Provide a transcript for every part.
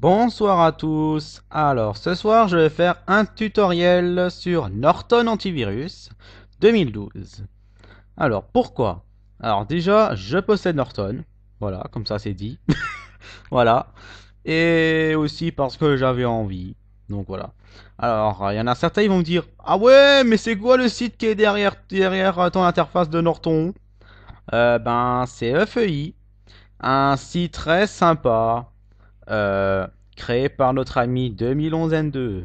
Bonsoir à tous. Alors, ce soir, je vais faire un tutoriel sur Norton Antivirus 2012. Alors, pourquoi? Alors, déjà, je possède Norton. Voilà, comme ça c'est dit. Voilà. Et aussi parce que j'avais envie. Donc voilà. Alors, il y en a certains, ils vont me dire, ah ouais, mais c'est quoi le site qui est derrière ton interface de Norton? Ben, c'est FEI. Un site très sympa. euh, Créé par notre ami 2011 N2.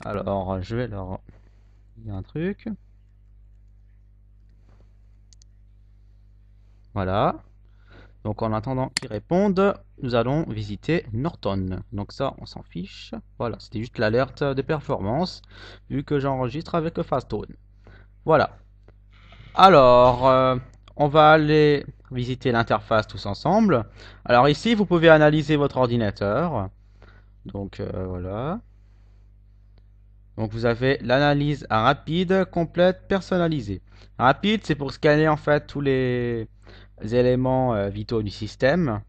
Alors, je vais leur dire un truc. Voilà. Donc, en attendant qu'ils répondent, nous allons visiter Norton. Donc ça, on s'en fiche. Voilà, c'était juste l'alerte de performance, vu que j'enregistre avec Fastone. Voilà. Alors, on va aller visiter l'interface tous ensemble. Alors ici, vous pouvez analyser votre ordinateur. Donc, voilà. Donc vous avez l'analyse rapide, complète, personnalisée. Rapide, c'est pour scanner en fait tous les éléments vitaux du système.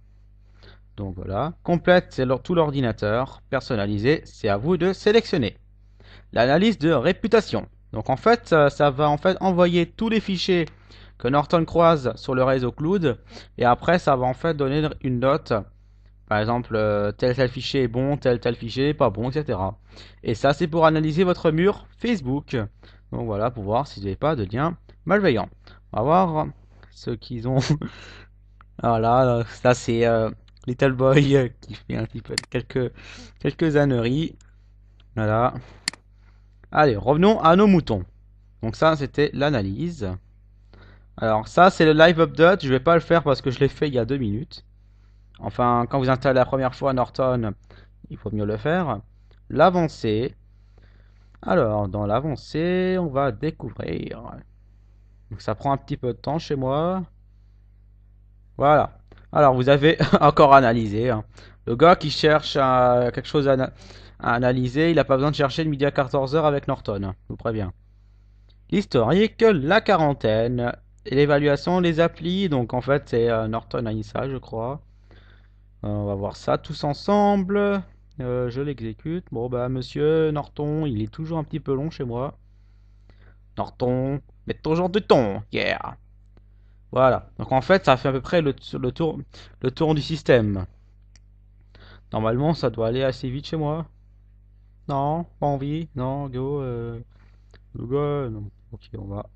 Donc voilà. Complète, c'est tout l'ordinateur. Personnalisé, c'est à vous de sélectionner. L'analyse de réputation. Donc en fait, ça va en fait envoyer tous les fichiers que Norton croise sur le réseau cloud. Et après, ça va en fait donner une note. Par exemple, tel fichier est bon, tel fichier est pas bon, etc. Et ça, c'est pour analyser votre mur Facebook. Donc voilà, pour voir si vous n'avez pas de lien malveillant. On va voir ce qu'ils ont. Voilà, ça c'est Little Boy qui fait un petit peu quelques âneries. Voilà. Allez, revenons à nos moutons. Donc ça, c'était l'analyse. Alors ça, c'est le live update. Je vais pas le faire parce que je l'ai fait il y a 2 minutes. Enfin, quand vous installez la première fois Norton, il faut mieux le faire. L'avancée. Alors, dans l'avancée, on va découvrir. Donc, ça prend un petit peu de temps chez moi. Voilà. Alors, vous avez encore analysé. Hein. Le gars qui cherche quelque chose à analyser, il n'a pas besoin de chercher le midi à 14 h avec Norton. Je vous préviens. L'historique, la quarantaine, et l'évaluation, les applis. Donc, en fait, c'est Norton Anissa, je crois. On va voir ça tous ensemble. Je l'exécute. Bon, bah, monsieur Norton, il est toujours un petit peu long chez moi. Norton, mets toujours du ton, yeah. Voilà. Donc en fait, ça fait à peu près le tour du système. Normalement, ça doit aller assez vite chez moi. Non, pas envie. Non, go. Go, non. Ok, on va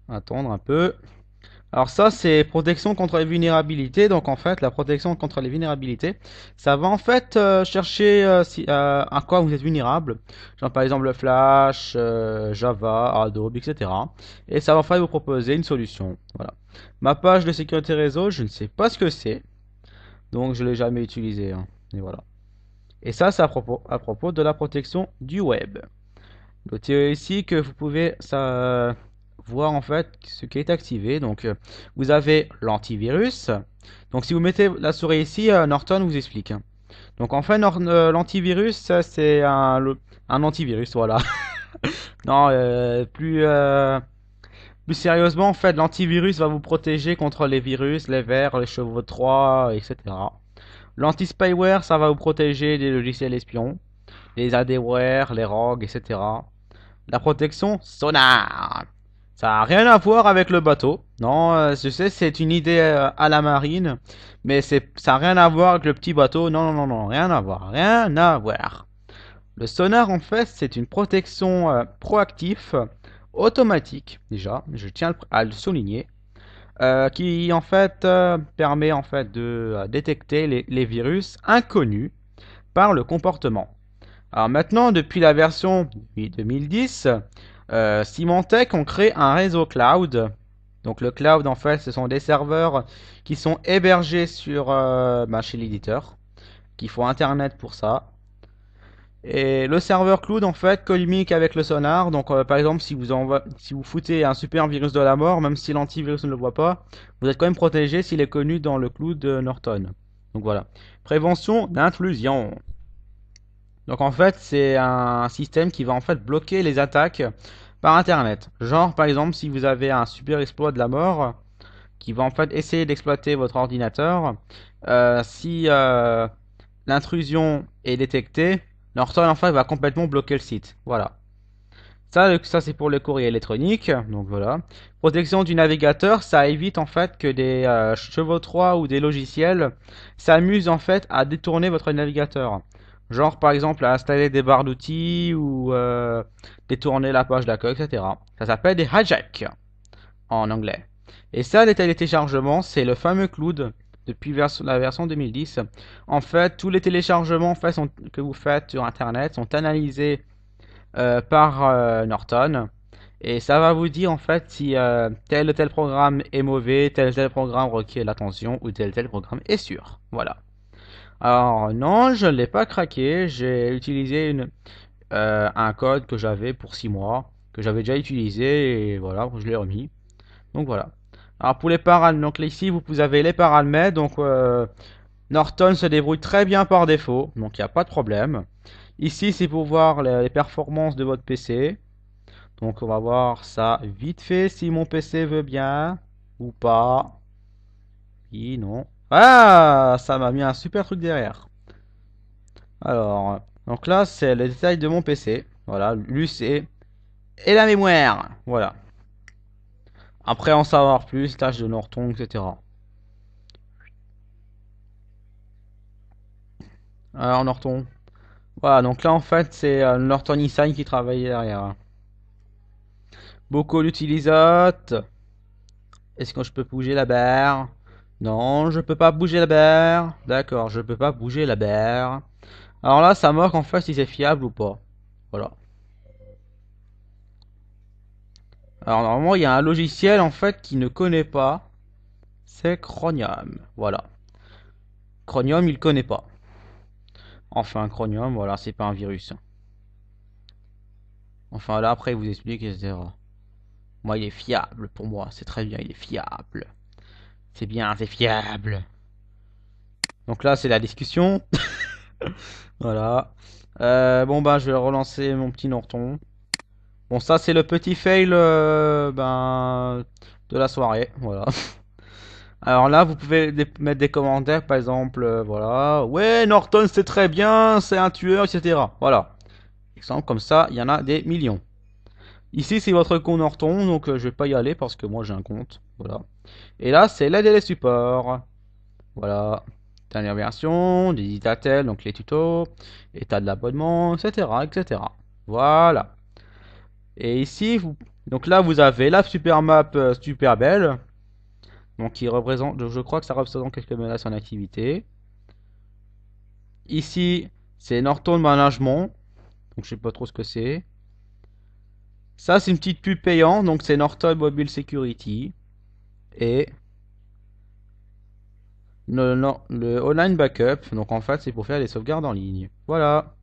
attendre un peu. Alors ça, c'est protection contre les vulnérabilités. Donc en fait, la protection contre les vulnérabilités, ça va en fait chercher à quoi vous êtes vulnérable. Genre par exemple le Flash, Java, Adobe, etc. Et ça va en fait vous proposer une solution. Voilà. Ma page de sécurité réseau, je ne sais pas ce que c'est. Donc je l'ai jamais utilisé. Hein. Et voilà. Et ça, c'est à propos de la protection du web. Notez ici que vous pouvez voir en fait ce qui est activé. Donc vous avez l'antivirus. Donc si vous mettez la souris ici, Norton vous explique. Donc en fait l'antivirus c'est un antivirus, voilà. Non, plus sérieusement en fait l'antivirus va vous protéger contre les virus, les vers, les chevautreurs, etc. L'anti-spyware ça va vous protéger des logiciels espions, les adware, les rogues, etc. La protection sonar. Ça n'a rien à voir avec le bateau. Non, je sais, c'est une idée à la marine, mais ça n'a rien à voir avec le petit bateau. Non, non, non, non, rien à voir, rien à voir. Le sonar, en fait, c'est une protection proactive, automatique, déjà, je tiens à le souligner, qui en fait permet en fait de détecter les virus inconnus par le comportement. Alors maintenant, depuis la version 2010, Symantec ont créé un réseau cloud. Donc le cloud, en fait, ce sont des serveurs qui sont hébergés chez l'éditeur, qui font Internet pour ça. Et le serveur cloud, en fait, communique avec le sonar. Donc par exemple, si vous foutez un super virus de la mort, même si l'antivirus ne le voit pas, vous êtes quand même protégé s'il est connu dans le cloud de Norton. Donc voilà. Prévention d'intrusion. Donc en fait, c'est un système qui va en fait bloquer les attaques par Internet. Genre par exemple, si vous avez un super exploit de la mort qui va en fait essayer d'exploiter votre ordinateur, si l'intrusion est détectée, Norton en fait va complètement bloquer le site. Voilà. Ça c'est pour le courrier électronique. Donc voilà. Protection du navigateur, ça évite en fait que des chevautrois ou des logiciels s'amusent en fait à détourner votre navigateur. Genre par exemple à installer des barres d'outils ou détourner la page d'accueil, etc. Ça s'appelle des hijacks en anglais. Et ça, les téléchargements, c'est le fameux cloud depuis la version 2010. En fait, tous les téléchargements en fait, que vous faites sur Internet sont analysés par Norton. Et ça va vous dire en fait si tel ou tel programme est mauvais, tel ou tel programme requiert l'attention ou tel ou tel programme est sûr. Voilà. Alors non, je ne l'ai pas craqué. J'ai utilisé un code que j'avais pour 6 mois, que j'avais déjà utilisé et voilà, je l'ai remis. Donc voilà. Alors pour les paramètres, donc ici vous avez les paramètres. Donc Norton se débrouille très bien par défaut, donc il n'y a pas de problème. Ici c'est pour voir les performances de votre PC. Donc on va voir ça vite fait si mon PC veut bien ou pas. Oui, non. Ah, ça m'a mis un super truc derrière. Alors, donc là c'est le détail de mon PC. Voilà, l'UC et la mémoire. Voilà. Après en savoir plus, tâche de Norton, etc. Alors Norton. Voilà, donc là en fait c'est Norton Design qui travaille derrière. Beaucoup l'utilisate. Est-ce que je peux bouger la barre? Non, je peux pas bouger la barre. D'accord, je peux pas bouger la barre. Alors là, ça marque en fait si c'est fiable ou pas. Voilà. Alors normalement, il y a un logiciel en fait qui ne connaît pas. C'est Chromium. Voilà. Chromium, il connaît pas. Enfin, Chromium, voilà, c'est pas un virus. Enfin là, après, il vous explique, etc. Moi, il est fiable pour moi. C'est très bien, il est fiable. C'est bien, c'est fiable. Donc là, c'est la discussion. Voilà. Bon, ben, je vais relancer mon petit Norton. Bon, ça, c'est le petit fail ben, de la soirée. Voilà. Alors là, vous pouvez mettre des commentaires, par exemple, voilà. Ouais, Norton, c'est très bien, c'est un tueur, etc. Voilà. Exemple, comme ça, il y en a des millions. Ici, c'est votre compte Norton, donc je vais pas y aller parce que moi, j'ai un compte. Voilà. Et là, c'est l'aide et les supports. Voilà. Dernière version, des Itatel, donc les tutos, état de l'abonnement, etc., etc. Voilà. Et ici, donc là, vous avez la super map super belle. Donc qui représente, je crois que ça représente quelques menaces en activité. Ici, c'est Norton Management. Donc je sais pas trop ce que c'est. Ça, c'est une petite pub payante. Donc c'est Norton Mobile Security. Et le online backup. Donc en fait, c'est pour faire des sauvegardes en ligne. Voilà.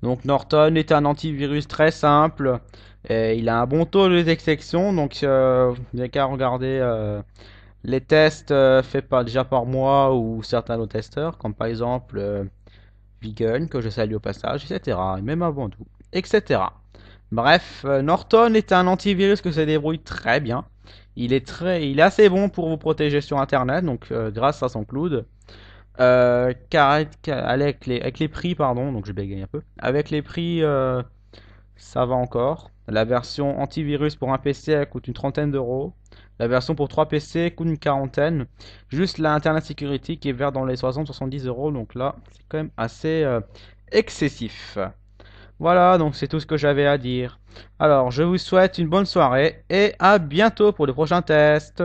Donc Norton est un antivirus très simple. Et il a un bon taux de détection. Donc vous n'avez qu'à regarder les tests faits déjà par moi ou certains autres testeurs. Comme par exemple Vegan, que je salue au passage, etc. Et même avant tout, etc. Bref, Norton est un antivirus que se débrouille très bien. Il est assez bon pour vous protéger sur Internet, donc grâce à son cloud. Avec les prix, pardon, donc je bégaye un peu. Avec les prix, ça va encore. La version antivirus pour un PC elle coûte une trentaine d'euros. La version pour 3 PC coûte une quarantaine. Juste la Internet Security qui est vers dans les 60-70 euros. Donc là, c'est quand même assez excessif. Voilà, donc c'est tout ce que j'avais à dire. Alors, je vous souhaite une bonne soirée et à bientôt pour le prochain test.